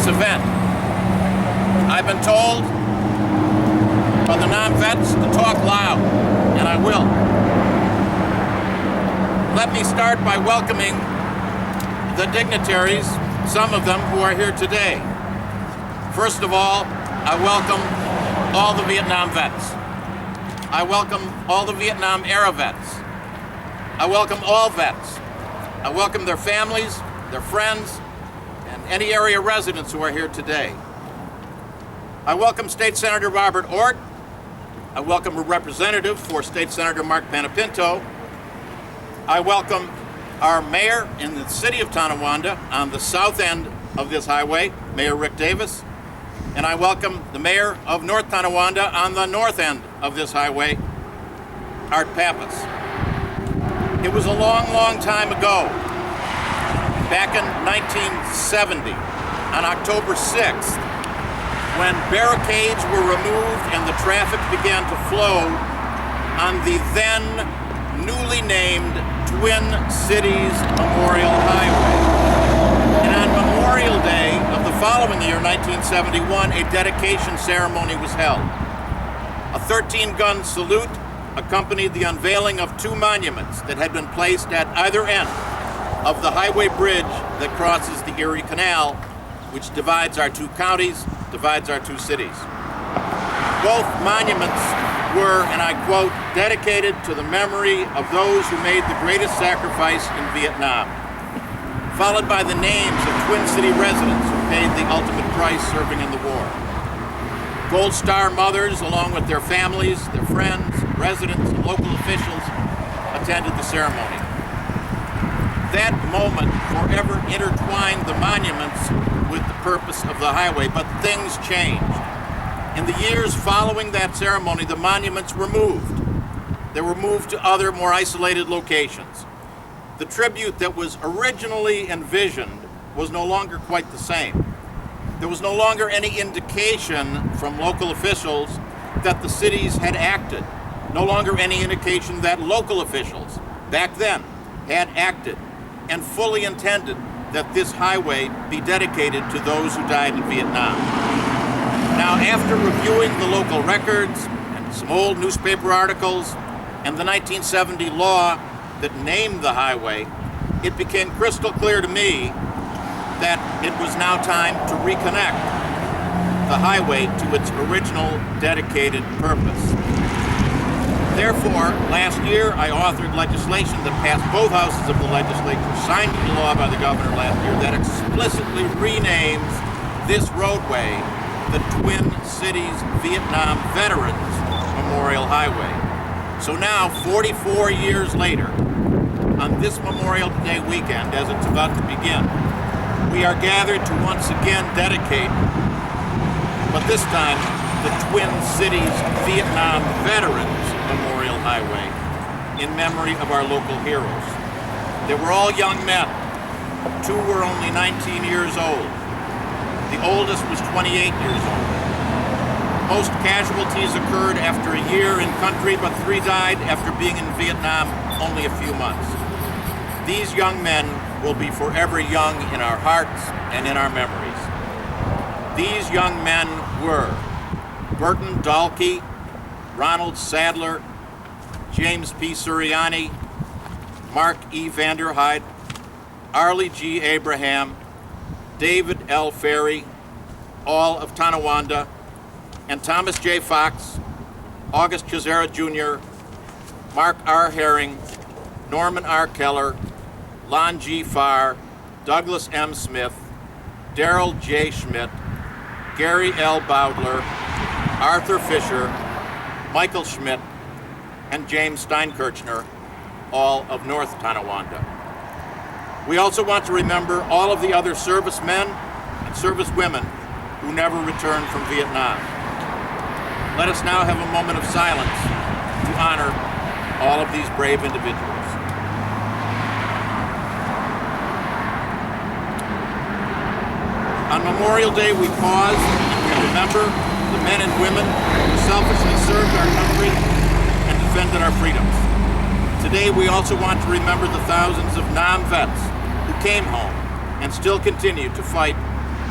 event. I've been told by the non-vets to talk loud, and I will. Let me start by welcoming the dignitaries, some of them who are here today. First of all, I welcome all the Vietnam vets. I welcome all the Vietnam era vets. I welcome all vets. I welcome their families, their friends, and any area residents who are here today. I welcome State Senator Robert Ort. I welcome a representative for State Senator Mark Panapinto. I welcome our mayor in the city of Tonawanda on the south end of this highway, Mayor Rick Davis. And I welcome the mayor of North Tonawanda on the north end of this highway, Art Pappas. It was a long, long time ago, back in 1970, on October 6th, when barricades were removed and the traffic began to flow on the then newly named Twin Cities Memorial Highway. And on Memorial Day of the following year, 1971, a dedication ceremony was held. A 13-gun salute accompanied the unveiling of two monuments that had been placed at either end of the highway bridge that crosses the Erie Canal, which divides our two counties, divides our two cities. Both monuments were, and I quote, dedicated to the memory of those who made the greatest sacrifice in Vietnam, followed by the names of Twin City residents who paid the ultimate price serving in the war. Gold Star mothers, along with their families, their friends, residents, and local officials, attended the ceremony. That moment forever intertwined the monuments with the purpose of the highway, but things changed. In the years following that ceremony, the monuments were moved. They were moved to other, more isolated locations. The tribute that was originally envisioned was no longer quite the same. There was no longer any indication from local officials that the cities had acted. No longer any indication that local officials, back then, had acted and fully intended that this highway be dedicated to those who died in Vietnam. Now, after reviewing the local records and some old newspaper articles and the 1970 law that named the highway, it became crystal clear to me that it was now time to reconnect the highway to its original dedicated purpose. Therefore, last year I authored legislation that passed both houses of the legislature, signed into law by the governor last year, that explicitly renames this roadway the Twin Cities Vietnam Veterans Memorial Highway. So now, 44 years later, on this Memorial Day weekend, as it's about to begin, we are gathered to once again dedicate, but this time, the Twin Cities Vietnam Veterans Memorial Highway in memory of our local heroes. They were all young men. Two were only 19 years old. The oldest was 28 years old. Most casualties occurred after a year in country, but 3 died after being in Vietnam only a few months. These young men will be forever young in our hearts and in our memories. These young men were Burton Dahlke, Ronald Sadler, James P. Suriani, Mark E. Vanderhyde, Arlie G. Abraham, David L. Ferry, all of Tonawanda, and Thomas J. Fox, August Chazera Jr., Mark R. Herring, Norman R. Keller, Lon G. Farr, Douglas M. Smith, Darrell J. Schmidt, Gary L. Bowdler, Arthur Fisher, Michael Schmidt, and James Steinkirchner, all of North Tonawanda. We also want to remember all of the other servicemen and servicewomen who never returned from Vietnam. Let us now have a moment of silence to honor all of these brave individuals. On Memorial Day, we pause and we remember the men and women who selflessly served our country and defended our freedoms. Today, we also want to remember the thousands of non-vets who came home and still continue to fight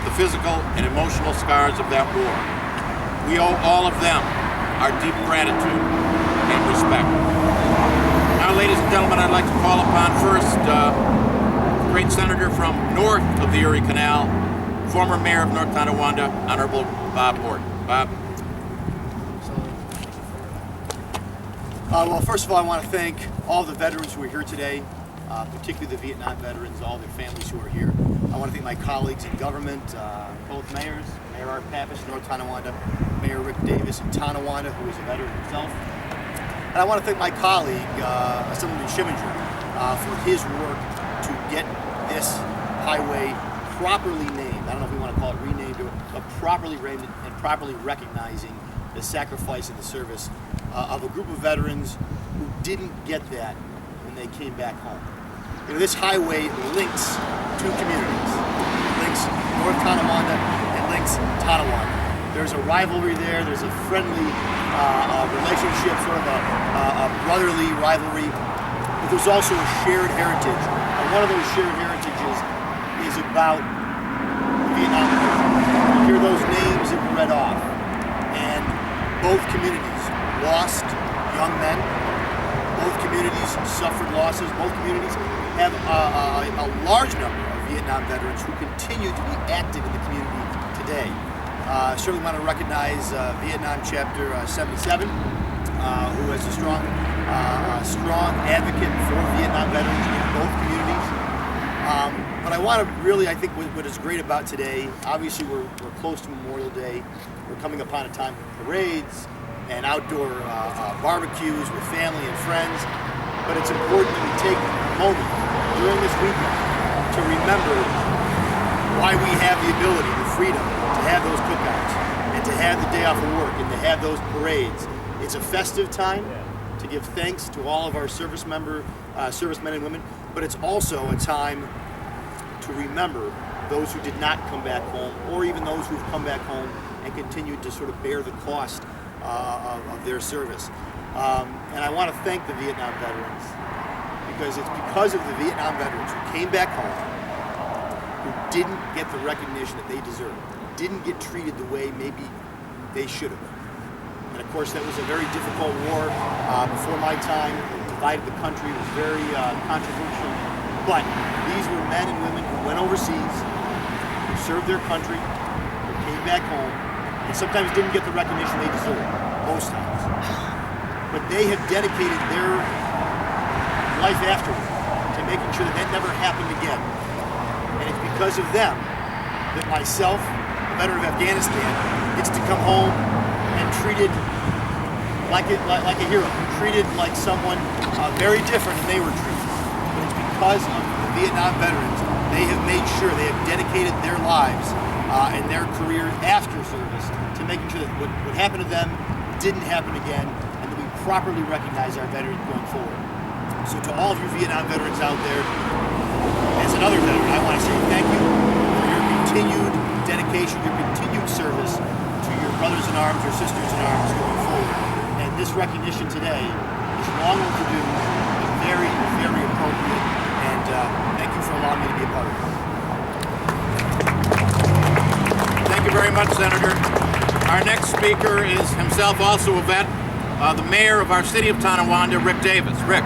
the physical and emotional scars of that war. We owe all of them our deep gratitude and respect. Now, ladies and gentlemen, I'd like to call upon first the great senator from north of the Erie Canal, former mayor of North Tonawanda, Honorable Bob Horton. Bob. Well, first of all, I want to thank all the veterans who are here today, particularly the Vietnam veterans, all their families who are here. I want to thank my colleagues in government, both mayors, Mayor Art Pappas, North Tonawanda, Mayor Rick Davis in Tonawanda, who is a veteran himself. And I want to thank my colleague, Assemblyman Schimminger, for his work to get this highway properly named. I don't know if we want to call it renamed, but properly named and properly recognizing the sacrifice and the service of a group of veterans who didn't get that when they came back home. You know, this highway links two communities. It links North Tonawanda and links Tonawanda. There's a rivalry there. There's a friendly relationship, sort of a brotherly rivalry. But there's also a shared heritage. And one of those shared heritages is about Vietnam War. You hear those names that were read off. And both communities lost young men. Both communities suffered losses. Both communities have a large number of Vietnam veterans who continue to be active in the community today. Certainly want to recognize Vietnam Chapter 77, who is a strong advocate for Vietnam veterans in both communities. But I want to really, I think what is great about today, obviously we're close to Memorial Day. We're coming upon a time of parades and outdoor barbecues with family and friends. But it's important that we take a moment during this weekend to remember why we have the ability, the freedom, to have those cookouts and to have the day off of work and to have those parades. It's a festive time to give thanks to all of our servicemen and women, but it's also a time to remember those who did not come back home, or even those who've come back home and continued to sort of bear the cost of their service. And I want to thank the Vietnam veterans, because it's because of the Vietnam veterans who came back home, who didn't get the recognition that they deserved, didn't get treated the way maybe they should have. And of course, that was a very difficult war before my time. It divided the country. It was very controversial. But these were men and women who went overseas, who served their country, who came back home, and sometimes didn't get the recognition they deserved, most times. But they have dedicated their life afterward to making sure that that never happened again. And it's because of them that myself, a veteran of Afghanistan, gets to come home and treated like a hero, treated like someone very different than they were treated. But it's because of the Vietnam veterans. They have made sure, they have dedicated their lives and their career after service to making sure that what happened to them didn't happen again, and that we properly recognize our veterans going forward. So to all of you Vietnam veterans out there, as another veteran, I want to say thank you for your continued dedication, your continued service to your brothers in arms, your sisters in arms going forward. And this recognition today is long overdue, but very, very appropriate. And thank you for allowing me to be a part of it. Thank you very much, Senator. Our next speaker is himself also a vet, the mayor of our city of Tonawanda, Rick Davis. Rick.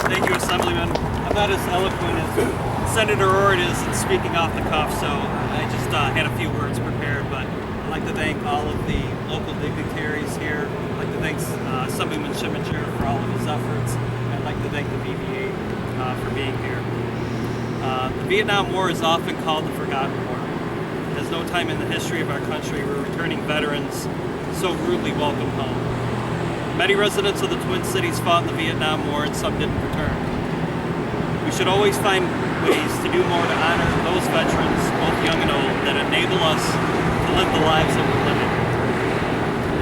Thank you, Assemblyman. I'm not as eloquent as Senator Ord is in speaking off the cuff, so I just had a few words prepared, but I'd like to thank all of the local dignitaries here. I'd like to thank Assemblyman Schimminger for all of his efforts. I'd like to thank the VBA for being here. The Vietnam War is often called the Forgotten War. There's no time in the history of our country where returning veterans so rudely welcomed home. Many residents of the Twin Cities fought in the Vietnam War and some didn't return. We should always find ways to do more to honor those veterans, both young and old, that enable us to live the lives that we're living.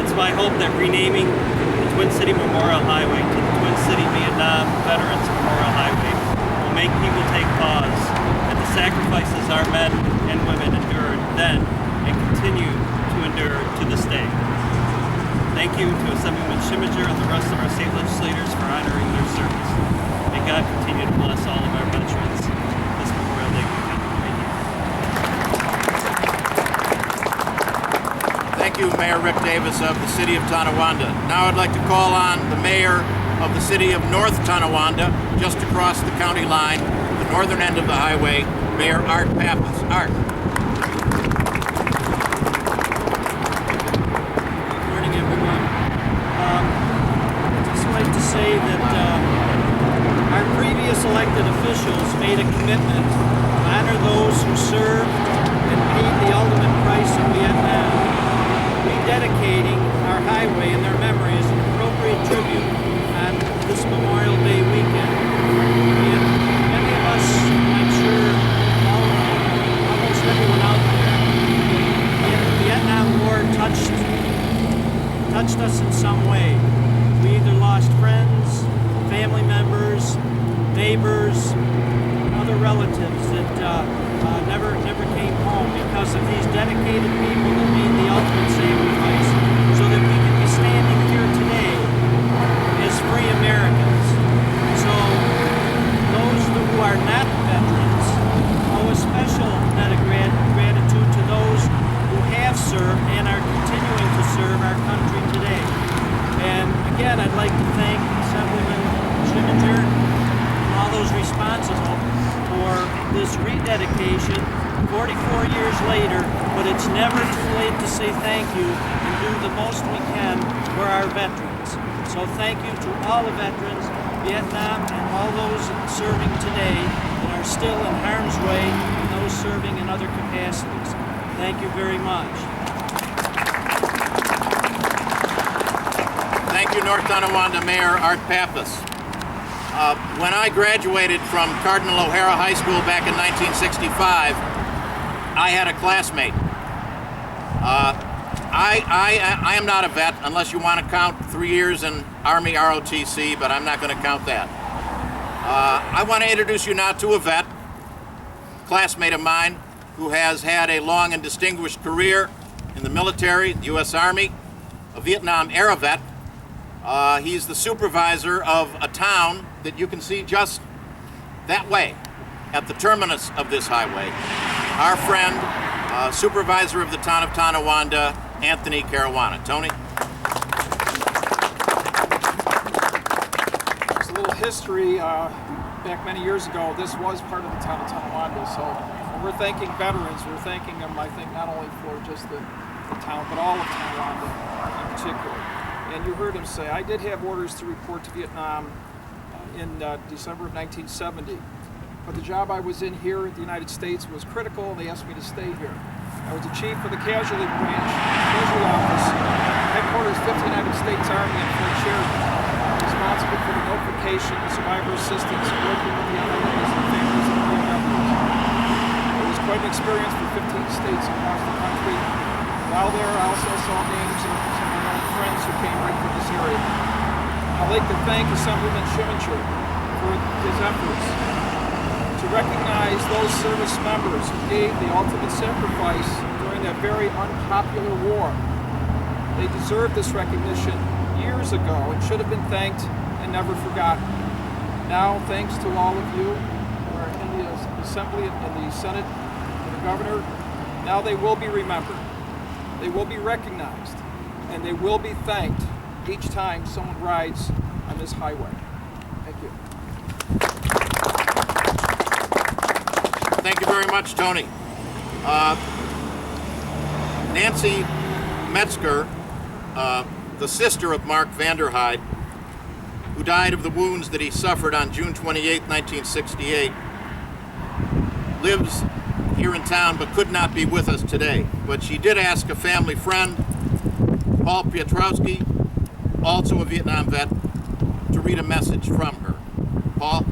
It's my hope that renaming the Twin City Memorial Highway to the Twin City Vietnam Veterans Memorial Highway will make people take pause at the sacrifices our men and women endured then and continue to endure to this day. Thank you to Assemblyman Schimminger and the rest of our state legislators for honoring their service. May God continue to bless all of our veterans this Memorial Day weekend. Thank you, Mayor Rick Davis of the City of Tonawanda. Now I'd like to call on the Mayor of the City of North Tonawanda, just across the county line, the northern end of the highway, Mayor Art Pappas. Art. Good morning, everyone. I'd just like to say that our previous elected officials made a commitment to honor those who served and paid the ultimate price in Vietnam, rededicating our highway in their memory is an appropriate tribute on this Memorial Day weekend. And many of us, I'm sure almost everyone out there, the Vietnam War touched us in some way. We either lost friends, family members, neighbors, other relatives that never came home because of these dedicated people that made the ultimate sacrifice so that we can be standing here today as free Americans. So those who are not veterans owe a special debt of gratitude to those who have served and are continuing to serve our country today. And again, I'd like to thank Assemblyman Schimminger and all those responsible for this rededication 44 years later, but it's never too late to say thank you and do the most we can for our veterans. So thank you to all the veterans, Vietnam, and all those serving today that are still in harm's way and those serving in other capacities. Thank you very much. Thank you, North Tonawanda Mayor Art Pappas. When I graduated from Cardinal O'Hara High School back in 1965, I had a classmate. I am not a vet unless you want to count 3 years in Army ROTC, but I'm not going to count that. I want to introduce you now to a vet, classmate of mine, who has had a long and distinguished career in the military, the U.S. Army, a Vietnam-era vet. He's the supervisor of a town that you can see just that way, at the terminus of this highway. Our friend, supervisor of the town of Tonawanda, Anthony Caruana. Tony? There's a little history. Back many years ago, this was part of the town of Tonawanda. So when we're thanking veterans, we're thanking them, I think, not only for just the town, but all of Tonawanda in particular. And you heard him say, I did have orders to report to Vietnam in December of 1970. But the job I was in here in the United States was critical, and they asked me to stay here. I was the chief of the casualty branch, casualty office, headquarters 50th United States Army in Fort Sheridan, responsible for the notification and survivor assistance, working with the MLAs and families of the members. It was quite an experience for 15 states across the country. While there, I also saw names of some of my own friends who came right from this area. I'd like to thank Assemblyman Schimminger for his efforts to recognize those service members who gave the ultimate sacrifice during that very unpopular war. They deserved this recognition years ago and should have been thanked and never forgotten. Now, thanks to all of you who are in the Assembly and the Senate and the Governor, now they will be remembered. They will be recognized, and they will be thanked each time someone rides on this highway. Thank you. Thank you very much, Tony. Nancy Metzger, the sister of Mark Vanderhyde, who died of the wounds that he suffered on June 28, 1968, lives here in town but could not be with us today. But she did ask a family friend, Paul Piotrowski, also a Vietnam vet, to read a message from her. Paul?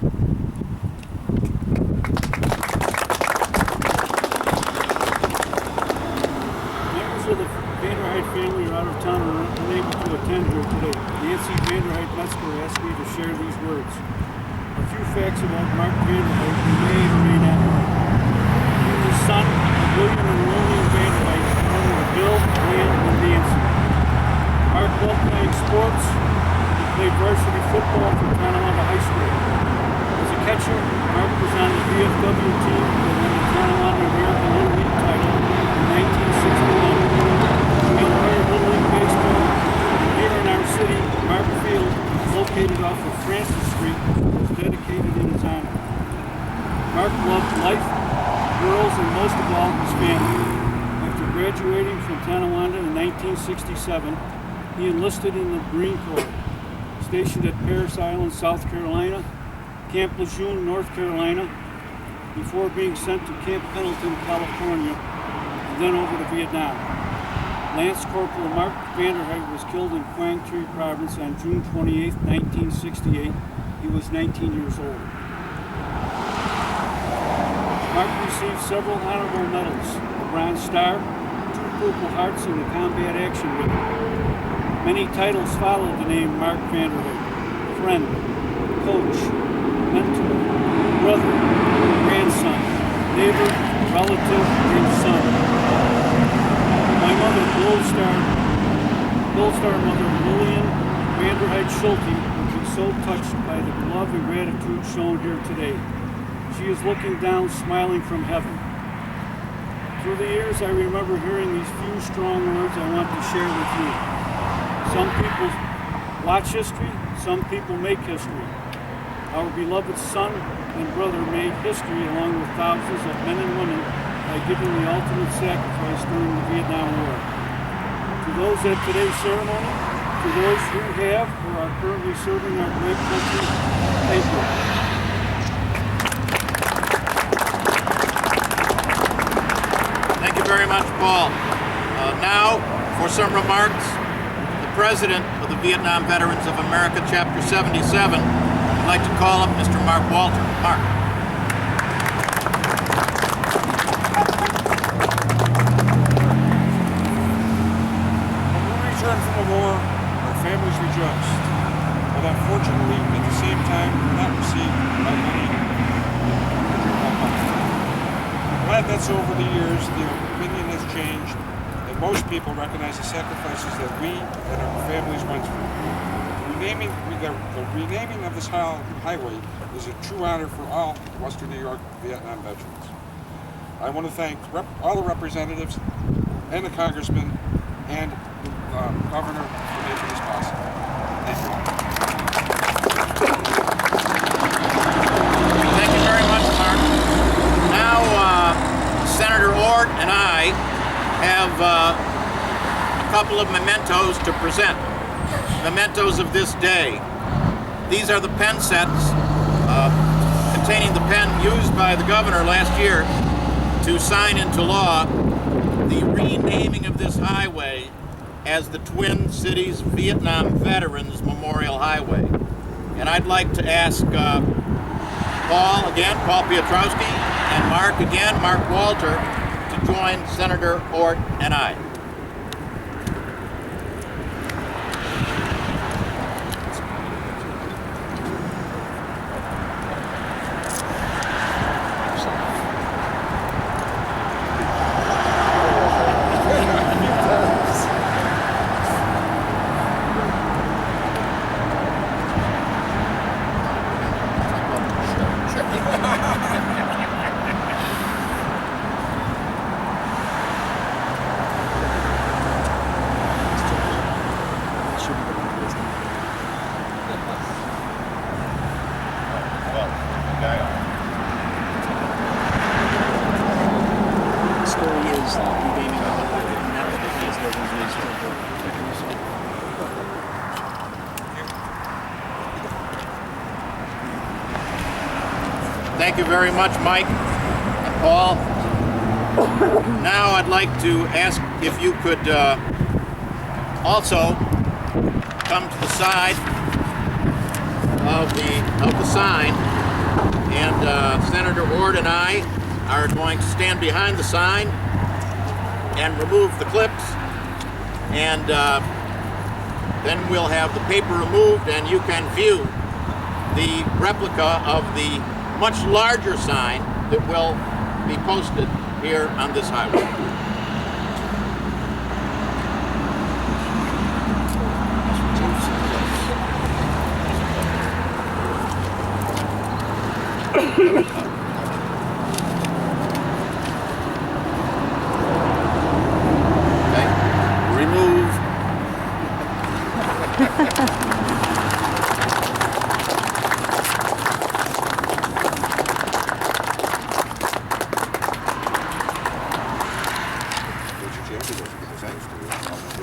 Members of the Vanderhyde family are out of town and are unable to attend here today. Nancy Vanderhyde Metzger asked me to share these words. A few facts about Mark Vanderhyde you may or may not know. He was the son of William and Lillian Vanderhyde, brother of Bill, Dan, and Nancy. Mark loved playing sports. He played varsity football for Tonawanda High School. As a catcher, Mark was on the VFW team that won the Tonawanda American Little League title in 1961. He acquired Mark loved life, girls, and most of all, his family. After graduating from Tonawanda in 1967, he enlisted in the Marine Corps, stationed at Parris Island, South Carolina, Camp Lejeune, North Carolina, before being sent to Camp Pendleton, California, and then over to Vietnam. Lance Corporal Mark Vanderheit was killed in Quang Tri Province on June 28, 1968. He was 19 years old. Mark received several honorable medals, a Bronze Star, 2 Purple Hearts, and the Combat Action Ribbon. Many titles followed the name Mark Vanderheit: friend, coach, mentor, brother, grandson, neighbor, relative, and son. My mother, Gold Star Mother Lillian Vanderheit Schulte, would be so touched by the love and gratitude shown here today. She is looking down, smiling from heaven. Through the years, I remember hearing these few strong words I want to share with you. Some people watch history, some people make history. Our beloved son and brother made history along with thousands of men and women by giving the ultimate sacrifice during the Vietnam War. To those at today's ceremony, to those who have or are currently serving our great country, thank you. Thank you very much, Paul. Now, for some remarks, the President of the Vietnam Veterans of America, Chapter 77, I'd like to call up Mr. Mark Walter. Mark. When we returned from the war, our families rejoiced, but unfortunately, at the same time, did not receive by many. Glad that over the years, the opinion has changed, and most people recognize the sacrifices that we and our families went through. The renaming of this highway is a true honor for all Western New York Vietnam veterans. I want to thank all the representatives and the congressmen and the governor for making this possible. Thank you. Thank you very much, Mark. Now, Senator Ord and I have a couple of mementos to present. Mementos of this day. These are the pen sets containing the pen used by the governor last year to sign into law the renaming of this highway as the Twin Cities Vietnam Veterans Memorial Highway. And I'd like to ask Paul Piotrowski, and Mark Walter, to join Senator Ort and I. Thank you very much, Mike and Paul. Now I'd like to ask if you could also come to the side of the sign, and Senator Ord and I are going to stand behind the sign and remove the clips, and then we'll have the paper removed, and you can view the replica of the much larger sign that will be posted here on this highway.